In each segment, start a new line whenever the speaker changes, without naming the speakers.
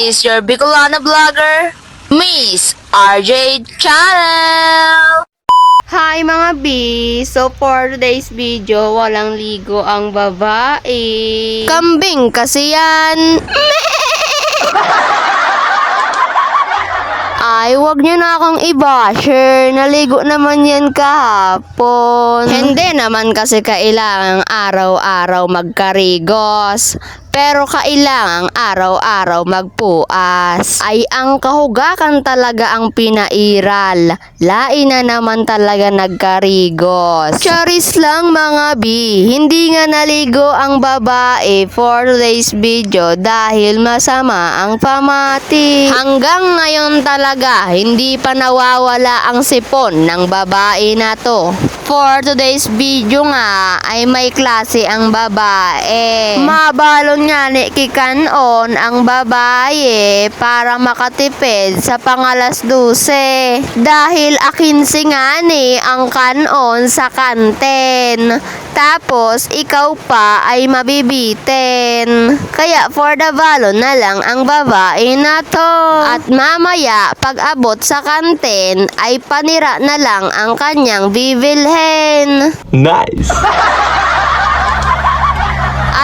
is your Bicolana vlogger, Miss RJ Channel!
Hi mga B! So for today's video, walang ligo ang babae. Kambing kasi yan! Ay, wag niyo na akong i-basher. Naligo naman yan kahapon. Hindi naman kasi kailangang araw-araw magkarigos. Pero kailangang araw-araw magpuas. Ay, ang kahugakan talaga ang pinairal. Lain na naman talaga nagkarigos. Charis lang mga B. Hindi nga naligo ang babae for today's video dahil masama ang pamati. Hanggang ngayon talaga, hindi pa nawawala ang sipon ng babae na to. For today's video nga, ay may klase ang babae. Mabalon nga ni kikanon ang babae para makatipid sa pangalas 12. Dahil akinsi nga ni ang kanon sa kanten. Tapos, ikaw pa ay mabibitin. Kaya for the balon na lang ang babae na to. At mamaya, pag abot sa kanten, ay panira na lang ang kanyang bibilhin.
Nice!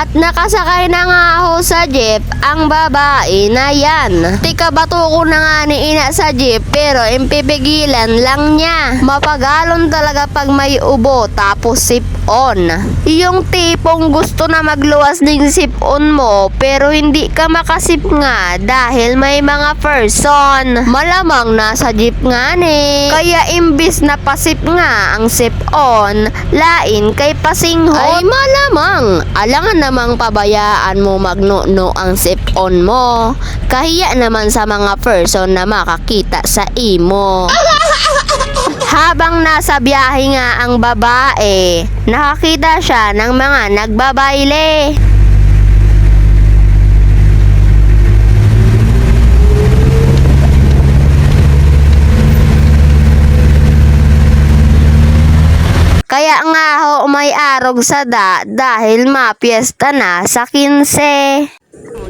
At nakasakay na nga ako sa jeep ang babae na yan. Tika bato ko na nga ni ina sa jeep pero impipigilan lang niya. Mapagalon talaga pag may ubo tapos sip-on. Yung tipong gusto na magluwas ng sip-on mo pero hindi ka makasip nga dahil may mga person. Malamang nasa jeep nga ni. Kaya imbis na pasip nga ang sip-on, lain kay pasinghot. Ay malamang, alangan namang pabayaan mo magnuno ang sip-on mo. Kahiya naman sa mga person na makakita sa imo. Habang nasa biyahe nga ang babae, nakakita siya ng mga nagbabayle. Kaya nga ho may arog sa dahil mapiesta na sa 15.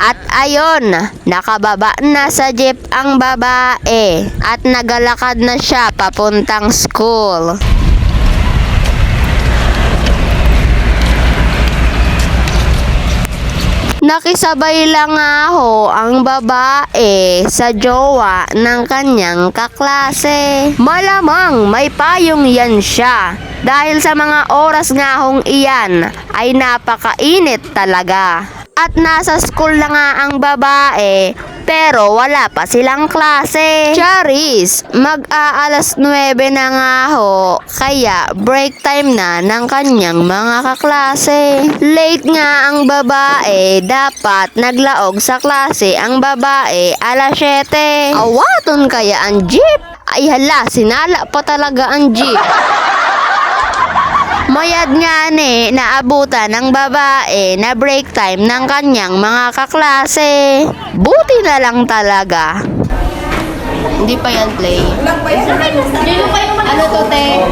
At ayon, nakababa na sa jeep ang babae at nagalakad na siya papuntang school. Nakisabay lang nga ho ang babae sa jowa ng kanyang kaklase. Malamang may payong yan siya dahil sa mga oras nga hong iyan ay napakainit talaga. At nasa school na nga ang babae pero wala pa silang klase. Charis, mag-aalas 9 na nga ho, kaya break time na ng kanyang mga kaklase. Late nga ang babae, dapat naglaog sa klase ang babae alas 7. Awaton kaya ang jeep? Ay hala, sinala pa talaga ang jeep. Mayad nga ni naabutan ng babae na break time ng kanyang mga kaklase. Buti na lang talaga. Hindi pa yan play. Ano to, te?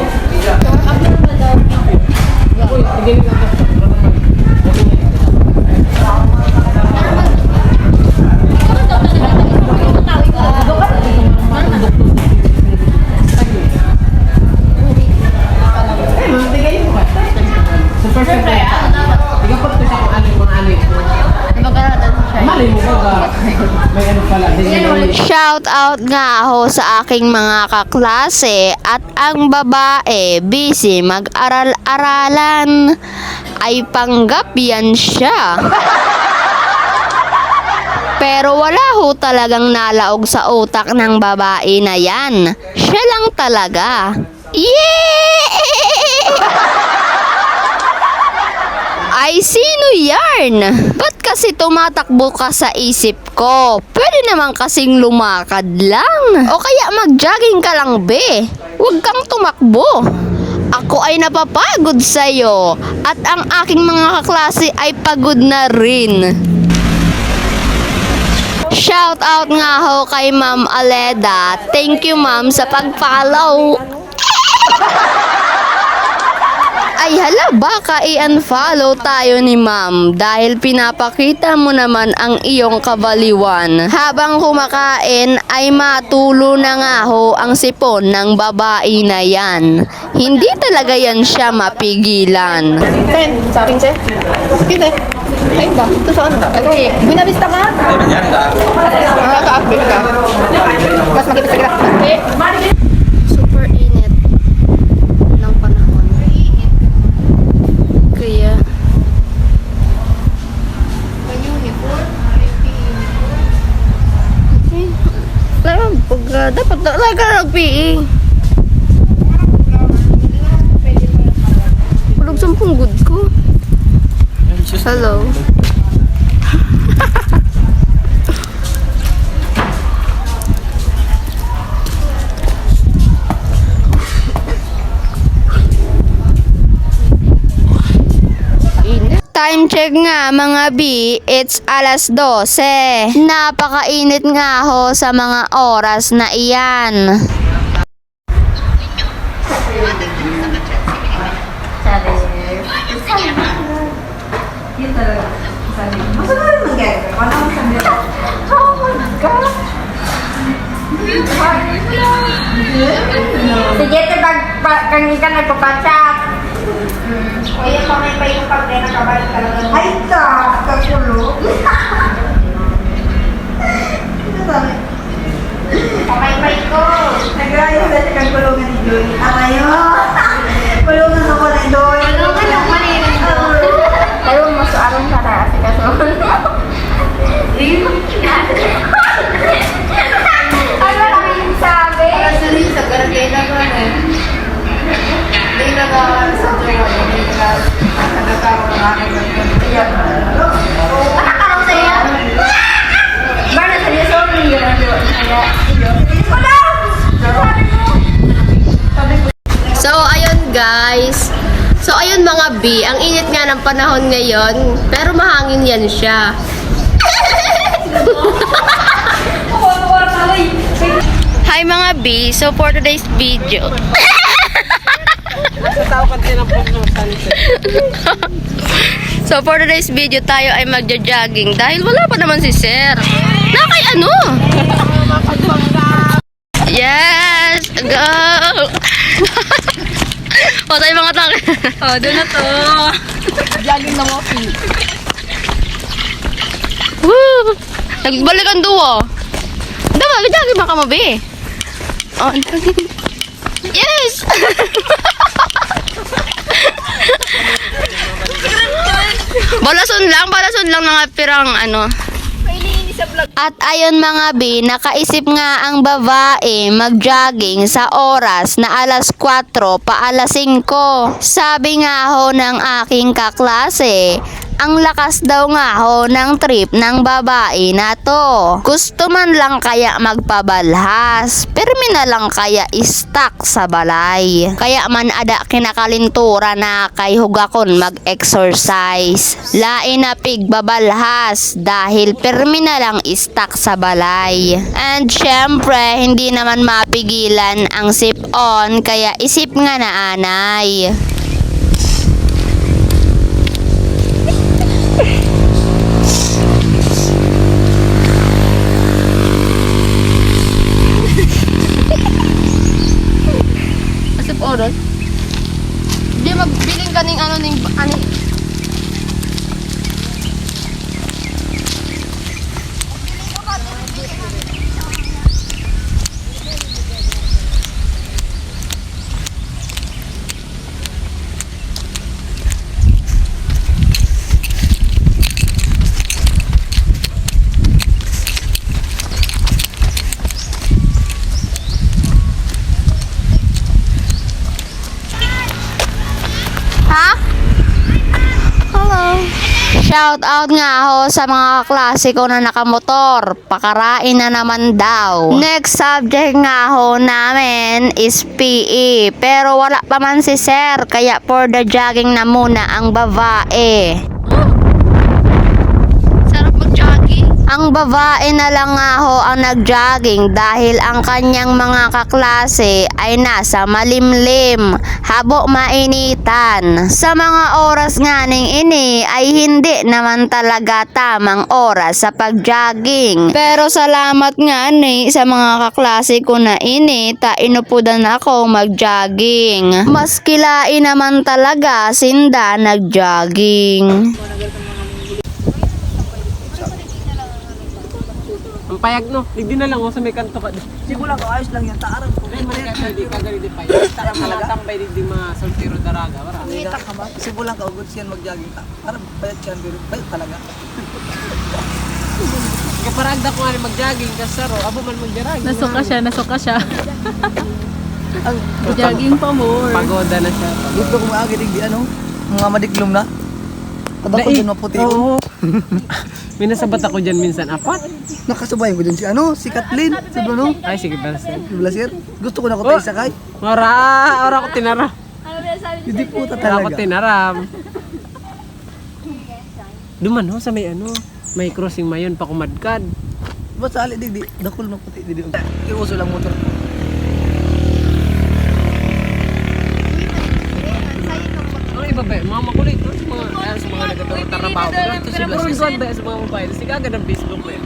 Shout out nga ako sa aking mga kaklase at ang babae busy mag-aral-aralan. Ay panggap yan siya. Pero wala ho talagang nalaog sa utak ng babae na yan. Siya lang talaga. Ay, sino yarn? Ba't kasi tumatakbo ka sa isip ko? Pwede naman kasing lumakad lang. O kaya mag-jogging ka lang, be. Huwag kang tumakbo. Ako ay napapagod sa'yo. At ang aking mga kaklase ay pagod na rin. Shout out nga ho kay Ma'am Aleda. Thank you, ma'am, sa pag-follow. Ay hala, baka i-unfollow tayo ni ma'am dahil pinapakita mo naman ang iyong kabaliwan. Habang kumakain ay matulo na nga ho ang sipon ng babae na yan. Hindi talaga yan siya mapigilan.
Sen, sa akin, Sen. Sige, ayun ba? Ito saan ka? Okay, binabista ka? Ka-update ka. Mas makita sa graph.
Super init ng panahon. Kaya dapat talaga nag-PE. Tulog sa punggod ko. Hello. Time check nga mga B, it's alas 12. Napakainit nga ho sa mga oras na iyan.
Sige, kang ikan nagpapachat. Kaya pamay pa yung pag na kabalik talaga. Ay, kakulo. Pamay ko. Nagrayo na siya kang kulungan ni Joy. Arayo. Kulungan ako ni Joy. Kulungan yung maninin ko. Kayo mas arong sa taas. Ano lang yung sabi? Actually, sa garagena ko na eh. Hindi na sa jowa. Hindi na nagkakaroon ng aking gagawin. Nakakaroon sa'yo? Ba na sa liso? Hindi na jowa.
So, ayun guys. So, ayun mga B, ang init nga ng panahon ngayon, pero mahangin yan siya. Hi mga B, so for today's video. So for today's video tayo ay magja-jogging dahil wala pa naman si Sir. Nakay ano? Yes! Go! O tayo mga tang. O, doon na to.
Jogging na walking.
Woo! Nagbalikan duwa. Dawa, jogging baka mabi. Oh, yes! balason lang mga pirang ano. At ayun mga B, nakaisip nga ang babae mag-jogging sa oras na alas 4 pa alas 5. Sabi nga ho ng aking kaklase, ang lakas daw nga ho ng trip ng babae na to. Gusto man lang kaya magpabalhas, permi na lang kaya stuck sa balay. Kaya man ada kinakalintura na kay hugakon mag-exercise. Lain na pigbabalhas dahil permi na lang stuck sa balay. And syempre, hindi naman mapigilan ang sip-on kaya isip nga na anay. Asip oras? Di magbiling ka ning ano ning ani. Ha? Hello. Shout out nga ho sa mga klase ko na nakamotor. Pakarain na naman daw. Next subject nga ho namin is PE. Pero wala pa man si Sir. Kaya for the jogging na muna ang babae. Sarap mag-jogging. Ang babae na lang nga ho ang nag-jogging dahil ang kanyang mga kaklase ay nasa malimlim, habo mainitan. Sa mga oras nga ning ini ay hindi naman talaga tamang oras sa pag-jogging. Pero salamat nga ni sa mga kaklase ko na ini, ta inupudan ako mag-jogging. Mas kilain naman talaga sinda nag-jogging.
Ang payag no, hindi na lang sa may kanto ka.
Siguro lang, ayos lang yan. Taarap ko.
Dahil man ka di ka gali di payag. Tara mga tambay di mga soltero daraga, wala.
Kita ka ba? Siguro lang kaugod siyan mag-jogging ka. Parang payat siyan, pero payat talaga.
Kaparagda ko nga rin mag-jogging kasi saro, abo man mag-jogging.
Nasuka siya.
Ang
Jogging pa more.
Pagoda na siya.
gusto ko maagi di ano, mga madiklom na. Kada ko
Dai.
dun maputi.
Oo. Minasabat ako dyan minsan, apat.
Nakasabay ko dun si ano, si Kathleen, si Bruno,
Ay, sige ba sir.
si Blasir. Gusto ko na ko tayo sakay.
Ora ko tinara.
Hindi puta
Ora ko
talaga.
tinaram. Duman ho sa may ano, may crossing mayon pa kumadkad.
Ba't sa ali di dakol na puti di. Iuso lang motor.
Ang iba ba, mga makulit to, sa mga nagtatrabaho. Ito si Blasir. Sa mga mobile, sige agad ang Facebook ko yan.